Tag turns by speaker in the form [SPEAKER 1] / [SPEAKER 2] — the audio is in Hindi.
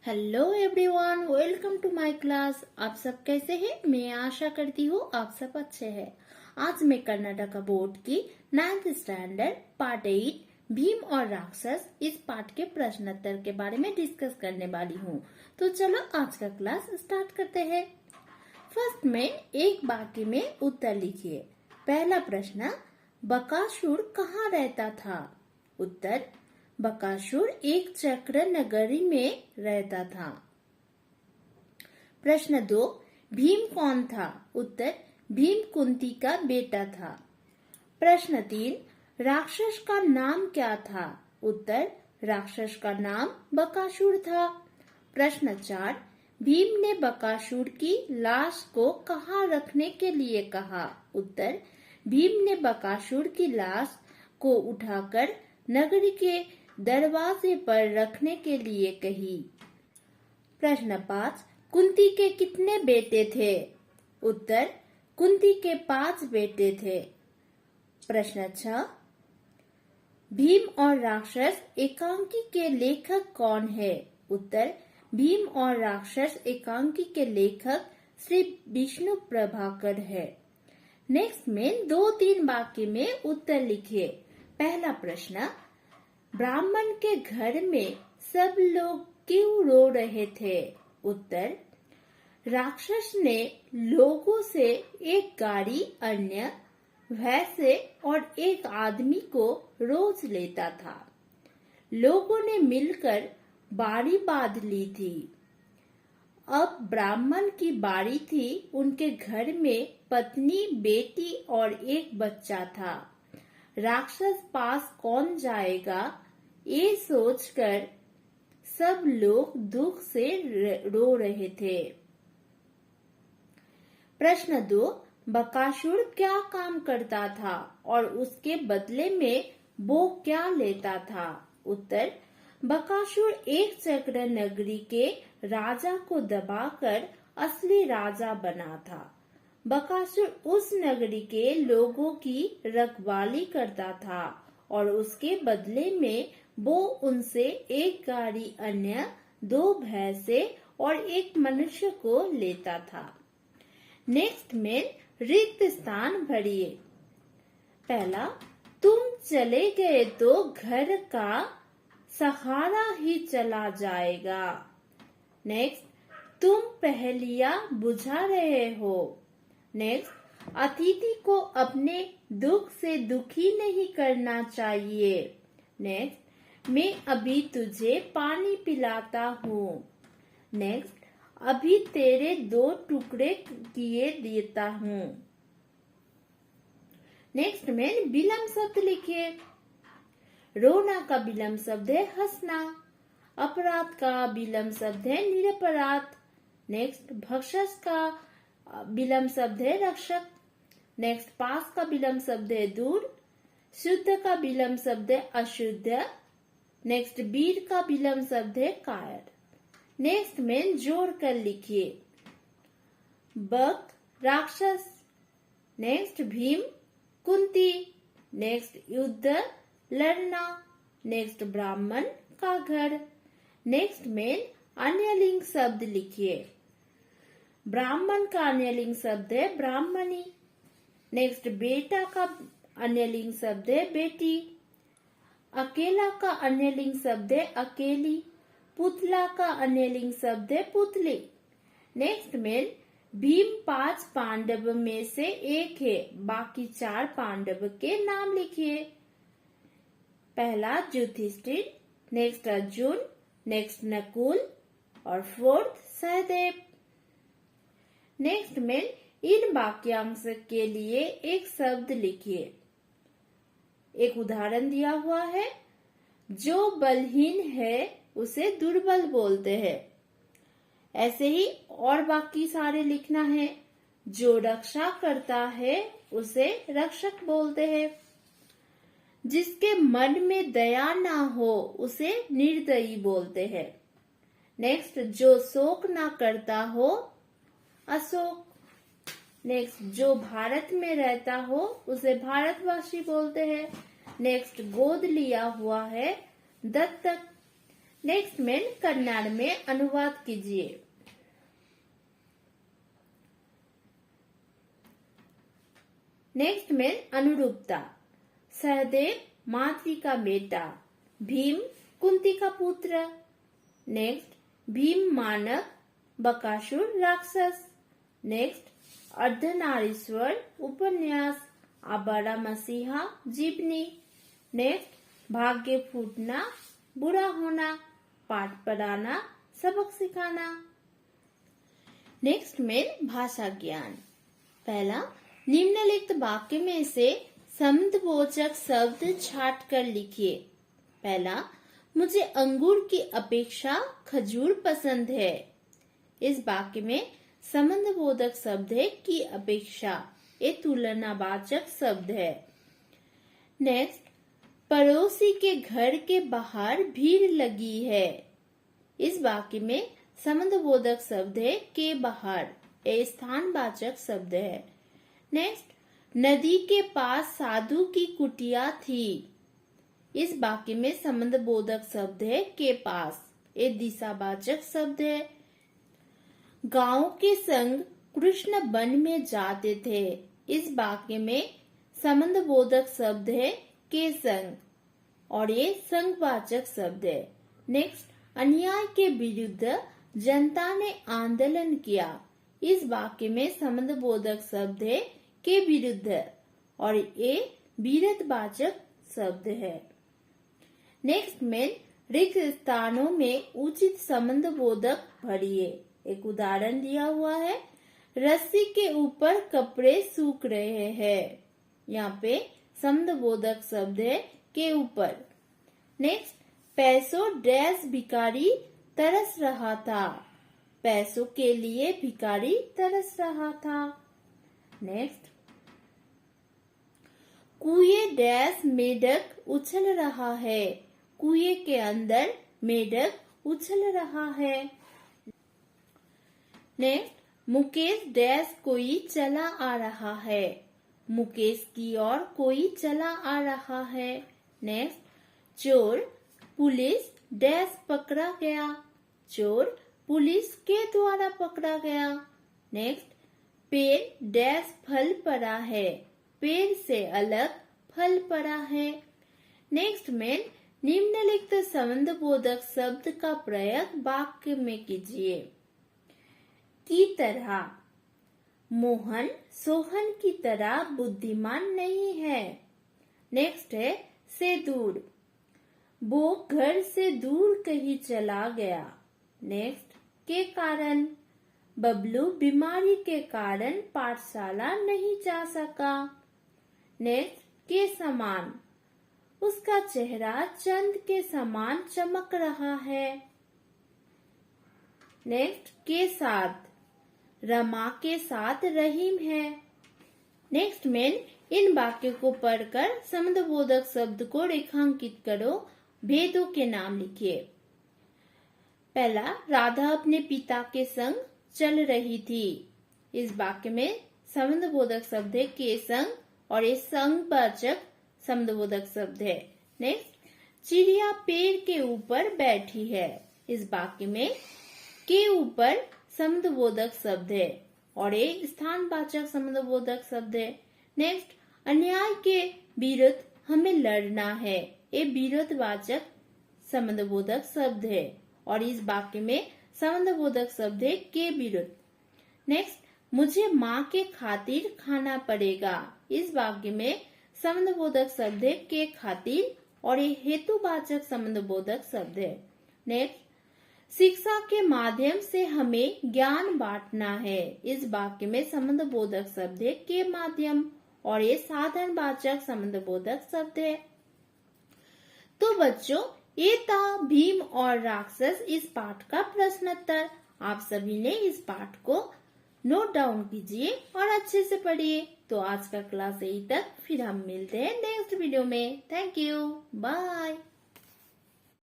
[SPEAKER 1] Hello everyone, welcome to my class. आप सब कैसे हैं? मैं आशा करती हूँ आप सब अच्छे हैं। आज मैं कर्नाटका बोर्ड की 9th स्टैंडर्ड पार्ट 8 भीम और राक्षस इस पाठ के प्रश्नोत्तर के बारे में डिस्कस करने वाली हूँ। तो चलो आज का क्लास स्टार्ट करते हैं। फर्स्ट में एक वाक्य में उत्तर लिखिए। पहला प्रश्न, बकासुर कहाँ रहता था? उत्तर, बकासुर एक चक्र नगरी में रहता था। प्रश्न 2, भीम कौन था? उत्तर, भीम कुंती का बेटा था। प्रश्न 3, राक्षस का नाम क्या था? उत्तर, राक्षस का नाम बकासुर था। प्रश्न 4, भीम ने बकासुर की लाश को कहाँ रखने के लिए कहा? उत्तर, भीम ने बकासुर की लाश को उठाकर नगरी के दरवाजे पर रखने के लिए कही। प्रश्न 5, कुंती के कितने बेटे थे? उत्तर, कुंती के 5 बेटे थे। प्रश्न 6, भीम और राक्षस एकांकी के लेखक कौन है? उत्तर, भीम और राक्षस एकांकी के लेखक श्री विष्णु प्रभाकर है। नेक्स्ट में 2-3 वाक्य में उत्तर लिखिए। पहला प्रश्न, ब्राह्मण के घर में सब लोग क्यों रो रहे थे? उत्तर, राक्षस ने लोगों से एक गाड़ी, अन्य भैंसे और एक आदमी को रोज लेता था। लोगों ने मिलकर बाड़ी बांध ली थी। अब ब्राह्मण की बारी थी। उनके घर में पत्नी, बेटी और एक बच्चा था। राक्षस पास कौन जाएगा, ये सोचकर सब लोग दुख से रो रहे थे। प्रश्न 2, बकासुर क्या काम करता था और उसके बदले में वो क्या लेता था? उत्तर, बकासुर एक चक्र नगरी के राजा को दबाकर असली राजा बना था। बकासुर उस नगरी के लोगों की रखवाली करता था और उसके बदले में वो उनसे एक गाड़ी, अन्य 2 भैंसे और एक मनुष्य को लेता था। नेक्स्ट में रिक्त स्थान भरिए। पहला, तुम चले गए तो घर का सहारा ही चला जाएगा। नेक्स्ट, तुम पहेलियां बुझा रहे हो। नेक्स्ट, अतिथि को अपने दुख से दुखी नहीं करना चाहिए। नेक्स्ट, मैं अभी तुझे पानी पिलाता हूँ। नेक्स्ट, अभी तेरे 2 टुकड़े किए देता हूँ। नेक्स्ट में विलम्ब शब्द लिखिए। रोना का विलम्ब शब्द है हंसना। अपराध का विलम्ब शब्द है निरपराध। नेक्स्ट, भक्षस का विलम्ब शब्द है रक्षक। नेक्स्ट, पास का विलम्ब शब्द है दूर। शुद्ध का विलम्ब शब्द है अशुद्ध। नेक्स्ट, वीर का विलम्ब शब्द है कायर। नेक्स्ट में जोड़ कर लिखिए। बक, राक्षस। नेक्स्ट, भीम, कुंती। नेक्स्ट, युद्ध, लड़ना। नेक्स्ट, ब्राह्मण का घर। नेक्स्ट में अन्य लिंग शब्द लिखिए। ब्राह्मण का अन्य लिंग शब्द है ब्राह्मणी। नेक्स्ट, बेटा का अन्य लिंग शब्द है बेटी। अकेला का अन्य लिंग शब्द है अकेली। पुतला का अन्य लिंग शब्द है पुतली। नेक्स्ट में भीम 5 पांडव में से एक है। बाकी 4 पांडव के नाम लिखिए। पहला युधिष्ठिर, नेक्स्ट अर्जुन, नेक्स्ट नकुल और 4th सहदेव। नेक्स्ट में इन वाक्यांश के लिए एक शब्द लिखिए। एक उदाहरण दिया हुआ है, जो बलहीन है उसे दुर्बल बोलते हैं। ऐसे ही और बाकी सारे लिखना है। जो रक्षा करता है उसे रक्षक बोलते हैं। जिसके मन में दया ना हो उसे निर्दयी बोलते हैं। नेक्स्ट, जो शोक ना करता हो अशोक। नेक्स्ट, जो भारत में रहता हो उसे भारतवासी बोलते हैं। नेक्स्ट, गोद लिया हुआ है दत्तक। नेक्स्ट में कन्नड़ में अनुवाद कीजिए। नेक्स्ट में अनुरूपता। सहदेव माद्री का बेटा, भीम कुंती का पुत्र। नेक्स्ट भीम मानव, बकासुर राक्षस। नेक्स्ट अर्धनारीश्वर उपन्यास, आबारा मसीहा जीवनी। नेक्स्ट भाग्य फूटना, बुरा होना, पाठ पढ़ाना, सबक सिखाना। नेक्स्ट में भाषा ज्ञान। पहला, निम्नलिखित वाक्य में से संबंधवाचक शब्द छांट कर लिखिए। पहला, मुझे अंगूर की अपेक्षा खजूर पसंद है। इस वाक्य में संबंधबोधक शब्द है की अपेक्षा, ये तुलनावाचक शब्द है। नेक्स्ट, पड़ोसी के घर के बाहर भीड़ लगी है। इस वाक्य में संबंधबोधक शब्द है के बाहर, ये स्थानवाचक शब्द है। नेक्स्ट, नदी के पास साधु की कुटिया थी। इस वाक्य में संबंधबोधक शब्द है के पास, ये दिशावाचक शब्द है। गांव के संग कृष्ण वन में जाते थे। इस वाक्य में संबंधबोधक शब्द है के संग और ये संघवाचक शब्द है। नेक्स्ट, अन्याय के विरुद्ध जनता ने आंदोलन किया। इस वाक्य में संबंधबोधक शब्द है के विरुद्ध और ये विरोधवाचक शब्द है। नेक्स्ट में रिक्त स्थानों में उचित संबंधबोधक भरिए। एक उदाहरण दिया हुआ है, रस्सी के ऊपर कपड़े सूख रहे हैं। यहाँ पे संबंधबोधक शब्द है के ऊपर। नेक्स्ट, पैसों डैश भिखारी तरस रहा था। पैसों के लिए भिखारी तरस रहा था। नेक्स्ट, कुएं डैश मेढक उछल रहा है। कुएं के अंदर मेढक उछल रहा है। नेक्स्ट, मुकेश डैश कोई चला आ रहा है। मुकेश की ओर कोई चला आ रहा है। नेक्स्ट, चोर पुलिस डैश पकड़ा गया। चोर पुलिस के द्वारा पकड़ा गया। नेक्स्ट, पेड़ डैश फल पड़ा है। पेड़ से अलग फल पड़ा है। नेक्स्ट में निम्नलिखित संबंधबोधक शब्द का प्रयोग वाक्य में कीजिए। की तरह, मोहन सोहन की तरह बुद्धिमान नहीं है। नेक्स्ट है से दूर, वो घर से दूर कहीं चला गया। नेक्स्ट, के कारण, बबलू बीमारी के कारण पाठशाला नहीं जा सका। नेक्स्ट, के समान, उसका चेहरा चंद के समान चमक रहा है। नेक्स्ट, के साथ, रमा के साथ रहीम है। नेक्स्ट में इन वाक्यों को पढ़कर संबंधबोधक शब्द को रेखांकित करो। भेदों के नाम लिखिए। पहला, राधा अपने पिता के संग चल रही थी। इस वाक्य में संबंधबोधक शब्द है के संग और ये संघवाचक संबंधबोधक शब्द है। नेक्स्ट, चिड़िया पेड़ के ऊपर बैठी है। इस वाक्य में के ऊपर संबंधबोधक शब्द है और ये स्थानवाचक संबंधबोधक शब्द है। नेक्स्ट, अन्याय के विरुद्ध हमें लड़ना है। ये विरोधवाचक संबंधबोधक शब्द है और इस वाक्य में संबंधबोधक शब्द है के विरुद्ध। नेक्स्ट, मुझे माँ के खातिर खाना पड़ेगा। इस वाक्य में संबंधबोधक शब्द है के खातिर और ये हेतुवाचक संबंधबोधक शब्द है। नेक्स्ट, शिक्षा के माध्यम से हमें ज्ञान बांटना है। इस वाक्य में संबंधबोधक शब्द है के माध्यम और ये साधनवाचक संबंधबोधक शब्द है। तो बच्चों, ये था भीम और राक्षस इस पाठ का प्रश्नोत्तर। आप सभी ने इस पाठ को नोट डाउन कीजिए और अच्छे से पढ़िए। तो आज का क्लास यही तक, फिर हम मिलते हैं नेक्स्ट वीडियो में। Thank you, bye.